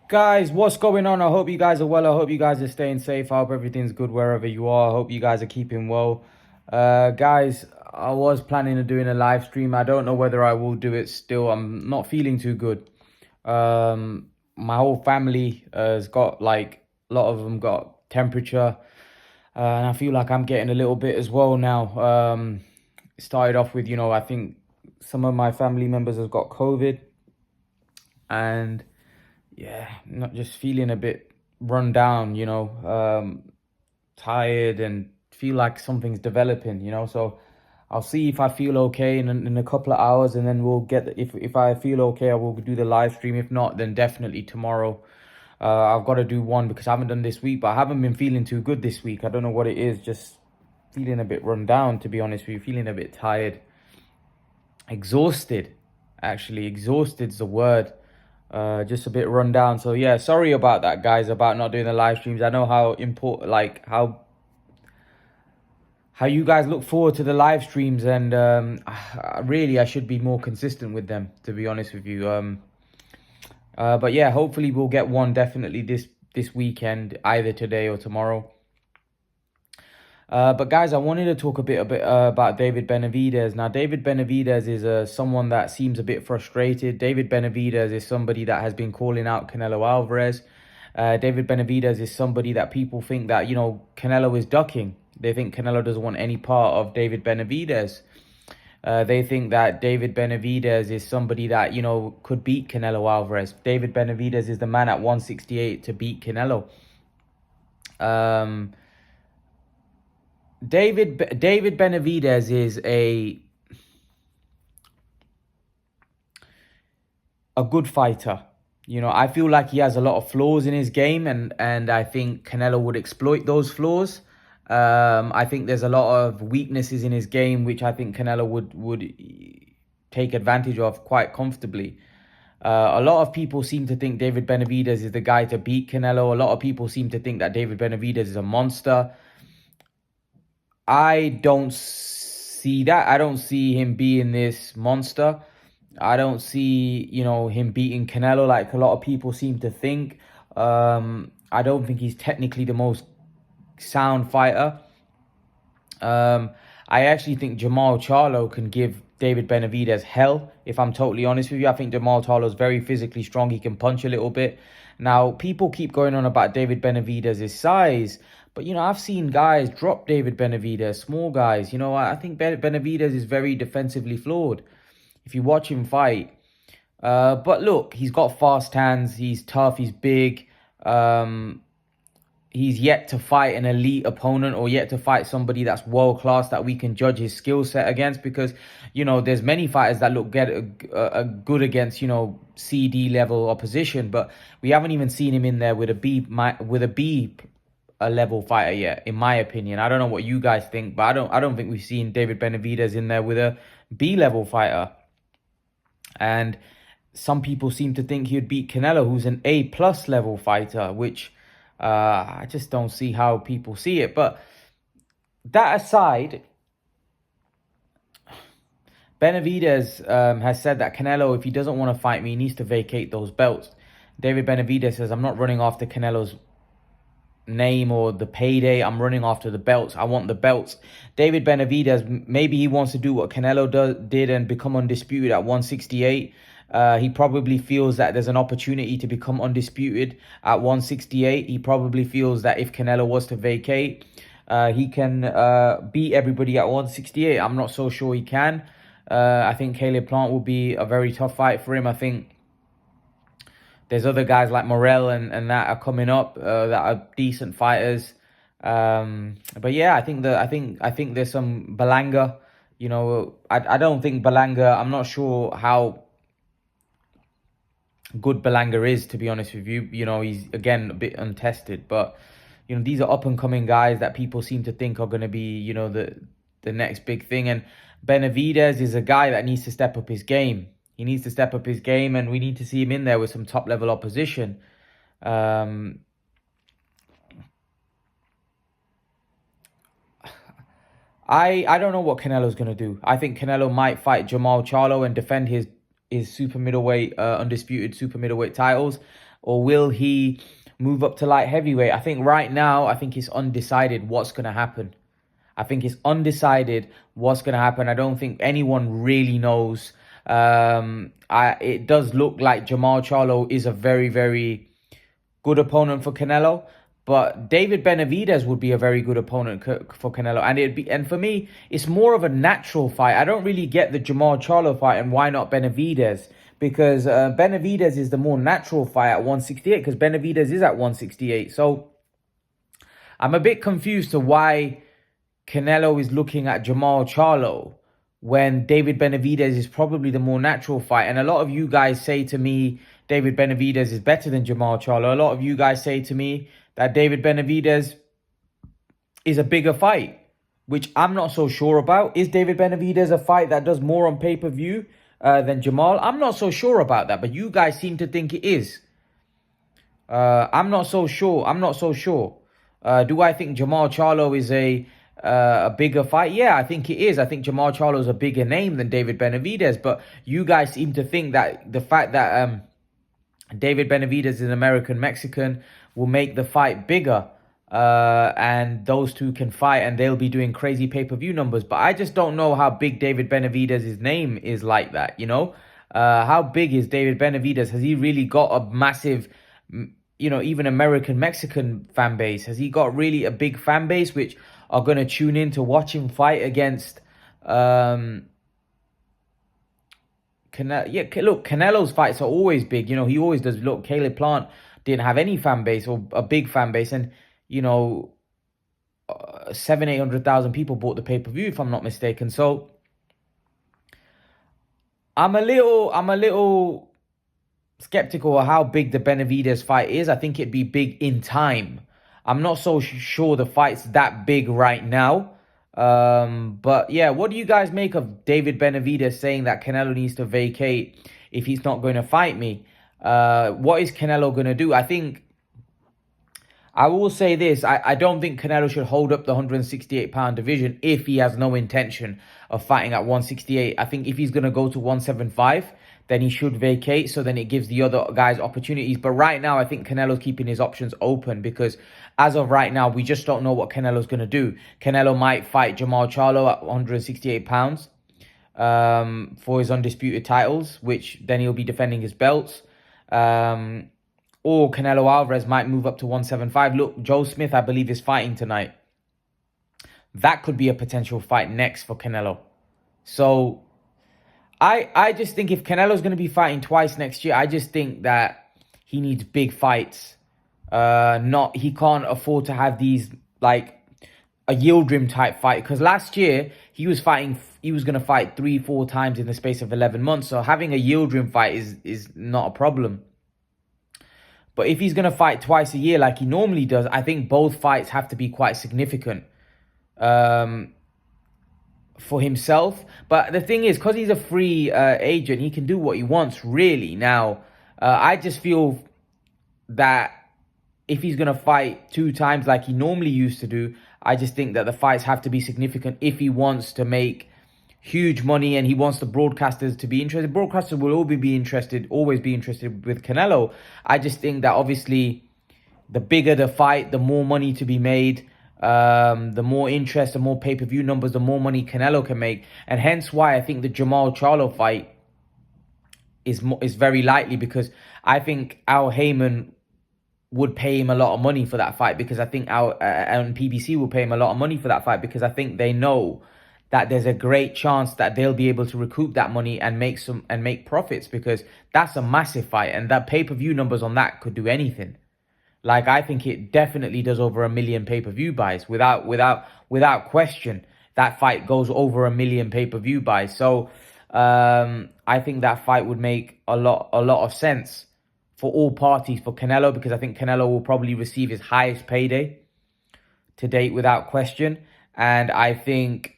Guys, what's going on? I hope you guys are well. I hope you guys are staying safe. I hope everything's good wherever you are. I hope you guys are keeping well. Guys, I was planning on doing a live stream. I don't know whether I will do it still. I'm not feeling too good. My whole family has got like a lot of them got temperature, and I feel like I'm getting a little bit as well now. It started off with, I think some of my family members have got COVID, and yeah, not just feeling a bit run down, tired and feel like something's developing, so I'll see if I feel okay in a couple of hours, and then we'll get, if I feel okay, I will do the live stream. If not, then definitely tomorrow. I've got to do one because I haven't done this week, but I haven't been feeling too good this week. I don't know what it is, just feeling a bit run down, to be honest with you, feeling a bit tired, exhausted. Actually, exhausted's the word. Just a bit run down. So yeah, sorry about that, guys, about not doing the live streams. I know how important, like how you guys look forward to the live streams, and really I should be more consistent with them, to be honest with you. But yeah, hopefully we'll get one definitely this weekend, either today or tomorrow. But guys, I wanted to talk a bit about David Benavidez. Now, David Benavidez is someone that seems a bit frustrated. David Benavidez is somebody that has been calling out Canelo Alvarez. David Benavidez is somebody that people think that, Canelo is ducking. They think Canelo doesn't want any part of David Benavidez. They think that David Benavidez is somebody that, could beat Canelo Alvarez. David Benavidez is the man at 168 to beat Canelo. David Benavidez is a good fighter. I feel like he has a lot of flaws in his game, and I think Canelo would exploit those flaws. I think there's a lot of weaknesses in his game which I think Canelo would take advantage of quite comfortably. A lot of people seem to think David Benavidez is the guy to beat Canelo. A lot of people seem to think that David Benavidez is a monster. I don't see that. I don't see him being this monster. I don't see, him beating Canelo like a lot of people seem to think. I don't think he's technically the most sound fighter. I actually think Charlo can give David Benavidez hell, if I'm totally honest with you. I think Charlo is very physically strong. He can punch a little bit. Now, people keep going on about David Benavidez's size, but, I've seen guys drop David Benavidez, small guys. I think Benavidez is very defensively flawed if you watch him fight. But look, he's got fast hands. He's tough. He's big. He's yet to fight an elite opponent, or yet to fight somebody that's world class that we can judge his skill set against, because there's many fighters that look good against CD level opposition, but we haven't even seen him in there with a B level fighter yet, in my opinion. I don't know what you guys think, but I don't think we've seen David Benavidez in there with a B level fighter. And some people seem to think he'd beat Canelo, who's an A+ level fighter, which I just don't see how people see it. But that aside, Benavidez has said that Canelo, if he doesn't want to fight me, he needs to vacate those belts. David Benavidez says, I'm not running after Canelo's name or the payday. I'm running after the belts. I want the belts. David Benavidez, maybe he wants to do what Canelo did and become undisputed at 168. He probably feels that there's an opportunity to become undisputed at 168. He probably feels that if Canelo was to vacate, he can beat everybody at 168. I'm not so sure he can. I think Caleb Plant will be a very tough fight for him. I think there's other guys like Morel and that are coming up that are decent fighters. But yeah, I think there's some Berlanga. I don't think Berlanga. I'm not sure how good Berlanga is, to be honest with you. He's again a bit untested, but these are up and coming guys that people seem to think are going to be the next big thing. And Benavidez is a guy that needs to step up his game. He needs to step up his game, and we need to see him in there with some top level opposition. I don't know what Canelo's going to do. I think Canelo might fight Jermall Charlo and defend his super middleweight, undisputed super middleweight titles. or will he move up to light heavyweight? I think right now, I think it's undecided what's going to happen. I think it's undecided what's going to happen. I don't think anyone really knows. It does look like Jermall Charlo is a very, very good opponent for Canelo, but David Benavidez would be a very good opponent for Canelo, and for me, it's more of a natural fight. I don't really get the Jermall Charlo fight, and why not Benavidez? Because Benavidez is the more natural fight at 168, because Benavidez is at 168. So I'm a bit confused to why Canelo is looking at Jermall Charlo when David Benavidez is probably the more natural fight. And a lot of you guys say to me, David Benavidez is better than Jermall Charlo. A lot of you guys say to me that David Benavidez is a bigger fight, which I'm not so sure about. Is David Benavidez a fight that does more on pay-per-view than Jermall? I'm not so sure about that, but you guys seem to think it is. I'm not so sure. Do I think Jermall Charlo is a bigger fight? Yeah, I think it is. I think Jermall Charlo is a bigger name than David Benavidez, but you guys seem to think that the fact that David Benavidez is an American-Mexican will make the fight bigger, and those two can fight and they'll be doing crazy pay-per-view numbers. But I just don't know how big David Benavidez's name is like that, you know? How big is David Benavidez? Has he really got a massive, you know, even American-Mexican fan base? Has he got really a big fan base which are going to tune in to watch him fight against Canelo? Yeah, look, Canelo's fights are always big. You know, he always does. Look, Caleb Plant didn't have any fan base or a big fan base, and you know, 800,000 people bought the pay-per-view, if I'm not mistaken. So I'm a little skeptical of how big the Benavidez fight is. I think it'd be big in time. I'm not so sure the fight's that big right now. But yeah, what do you guys make of David Benavidez saying that Canelo needs to vacate if he's not going to fight me? What is Canelo going to do? I will say this. I don't think Canelo should hold up the 168-pound division if he has no intention of fighting at 168. I think if he's going to go to 175, then he should vacate. So then it gives the other guys opportunities. But right now, I think Canelo's keeping his options open because as of right now, we just don't know what Canelo's going to do. Canelo might fight Jermall Charlo at 168 pounds for his undisputed titles, which then he'll be defending his belts. Or Canelo Alvarez might move up to 175. Look, Joe Smith, I believe, is fighting tonight. That could be a potential fight next for Canelo. So I just think if Canelo's going to be fighting twice next year, I just think that he needs big fights. He can't afford to have these like a Yildirim type fight, because last year he was going to fight 3-4 times in the space of 11 months. So having a Yildirim fight is not a problem. But if he's going to fight twice a year like he normally does, I think both fights have to be quite significant for himself. But the thing is, because he's a free agent, he can do what he wants, really. Now, I just feel that if he's going to fight 2 times like he normally used to do, I just think that the fights have to be significant if he wants to make huge money and he wants the broadcasters to be interested. Broadcasters will always be interested with Canelo. I just think that obviously the bigger the fight, the more money to be made, the more interest, the more pay-per-view numbers, the more money Canelo can make. And hence why I think the Jermall Charlo fight is very likely, because I think Al Heyman would pay him a lot of money for that fight, because I think and PBC will pay him a lot of money for that fight, because I think they know that there's a great chance that they'll be able to recoup that money and make profits, because that's a massive fight, and that pay-per-view numbers on that could do anything. Like, I think it definitely does over 1 million pay-per-view buys without question. That fight goes over 1 million pay-per-view buys. So I think that fight would make a lot of sense for all parties, for Canelo, because I think Canelo will probably receive his highest payday to date without question. And I think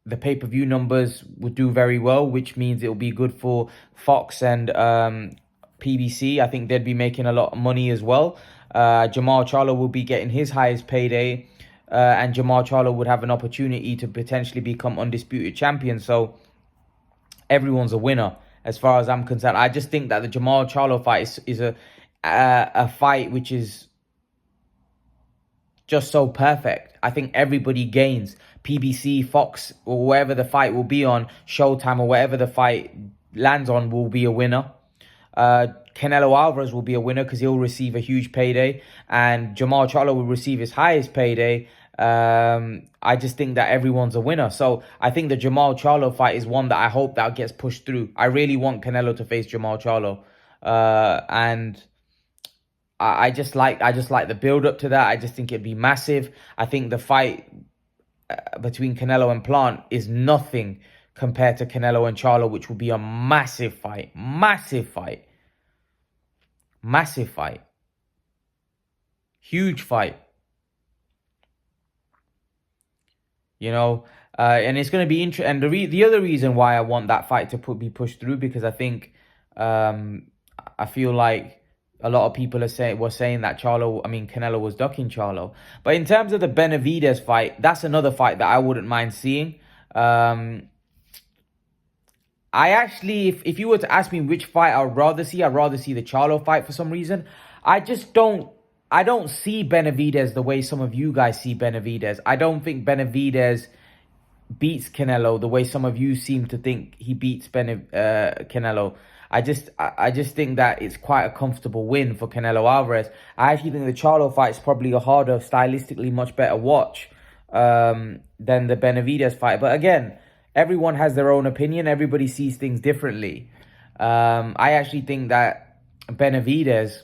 the pay-per-view numbers would do very well, which means it will be good for Fox and PBC. I think they'd be making a lot of money as well. Jermall Charlo will be getting his highest payday, and Jermall Charlo would have an opportunity to potentially become undisputed champion. So everyone's a winner as far as I'm concerned. I just think that the Jermall Charlo fight is a fight which is just so perfect. I think everybody gains. PBC, Fox, or wherever the fight will be on, Showtime, or wherever the fight lands on, will be a winner. Canelo Alvarez will be a winner because he'll receive a huge payday, and Jermall Charlo will receive his highest payday. I just think that everyone's a winner. So I think the Jermall Charlo fight is one that I hope that gets pushed through. I really want Canelo to face Jermall Charlo, and I just like the build up to that. I just think it'd be massive. I think the fight between Canelo and Plant is nothing compared to Canelo and Charlo, which will be a massive fight. Massive fight. Massive fight. Huge fight. You know, and it's going to be interesting. And the other reason why I want that fight to be pushed through, because I think, I feel like a lot of people were saying that Canelo was ducking Charlo. But in terms of the Benavidez fight, that's another fight that I wouldn't mind seeing. I actually, if you were to ask me which fight I'd rather see the Charlo fight for some reason. I don't see Benavidez the way some of you guys see Benavidez. I don't think Benavidez beats Canelo the way some of you seem to think he beats Canelo. I just think that it's quite a comfortable win for Canelo Alvarez. I actually think the Charlo fight is probably a harder, stylistically much better watch than the Benavidez fight. But again, everyone has their own opinion. Everybody sees things differently. I actually think that Benavidez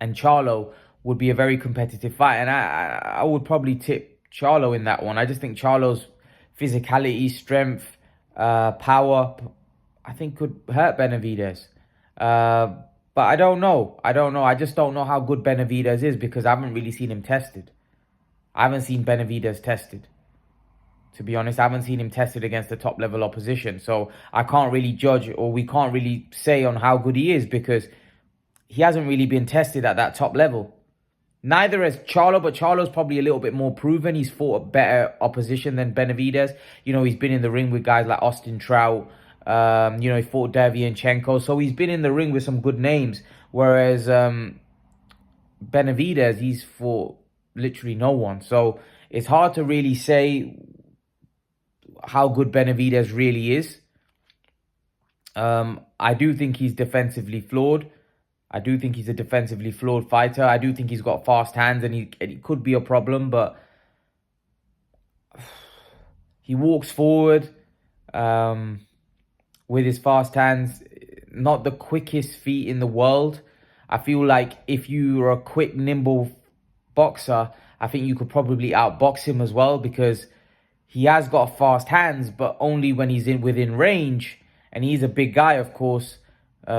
and Charlo would be a very competitive fight. And I would probably tip Charlo in that one. I just think Charlo's physicality, strength, power, I think could hurt Benavidez. But I don't know. I just don't know how good Benavidez is because I haven't really seen him tested. I haven't seen Benavidez tested. To be honest, I haven't seen him tested against the top level opposition. So I can't really judge, or we can't really say on how good he is because he hasn't really been tested at that top level. Neither has Charlo, but Charlo's probably a little bit more proven. He's fought a better opposition than Benavidez. You know, he's been in the ring with guys like Austin Trout. You know, he fought Derevyanchenko. So he's been in the ring with some good names. Whereas Benavidez, he's fought literally no one. So it's hard to really say how good Benavidez really is. I do think he's defensively flawed. I do think he's a defensively flawed fighter. I do think he's got fast hands and he could be a problem, but he walks forward with his fast hands. Not the quickest feet in the world. I feel like if you're a quick, nimble boxer, I think you could probably outbox him as well because he has got fast hands, but only when he's within range. And he's a big guy, of course.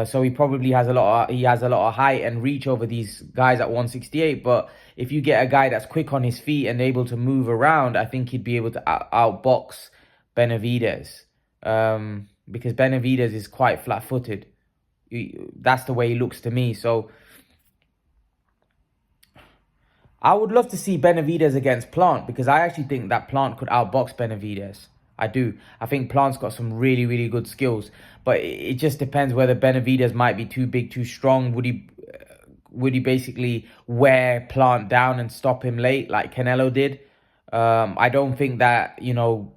So he probably has a lot of height and reach over these guys at 168. But if you get a guy that's quick on his feet and able to move around, I think he'd be able to outbox Benavidez. Because Benavidez is quite flat-footed. That's the way he looks to me. So I would love to see Benavidez against Plant because I actually think that Plant could outbox Benavidez. I do. I think Plant's got some really, really good skills. But it just depends whether Benavidez might be too big, too strong. Would he basically wear Plant down and stop him late like Canelo did? I don't think that, you know,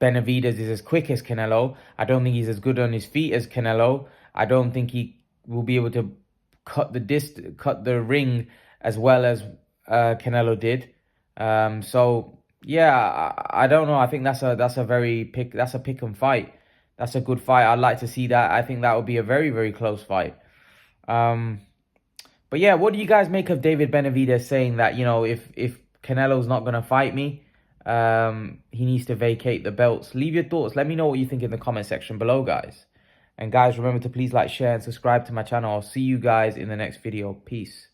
Benavidez is as quick as Canelo. I don't think he's as good on his feet as Canelo. I don't think he will be able to cut the ring as well as Canelo did. So yeah, I don't know. I think that's a pick and fight. That's a good fight. I'd like to see that. I think that would be a very, very close fight. But yeah, what do you guys make of David Benavidez saying that, you know, if Canelo's not gonna fight me, he needs to vacate the belts? Leave your thoughts. Let me know what you think in the comment section below, guys. And guys, remember to please like, share, and subscribe to my channel. I'll see you guys in the next video. Peace.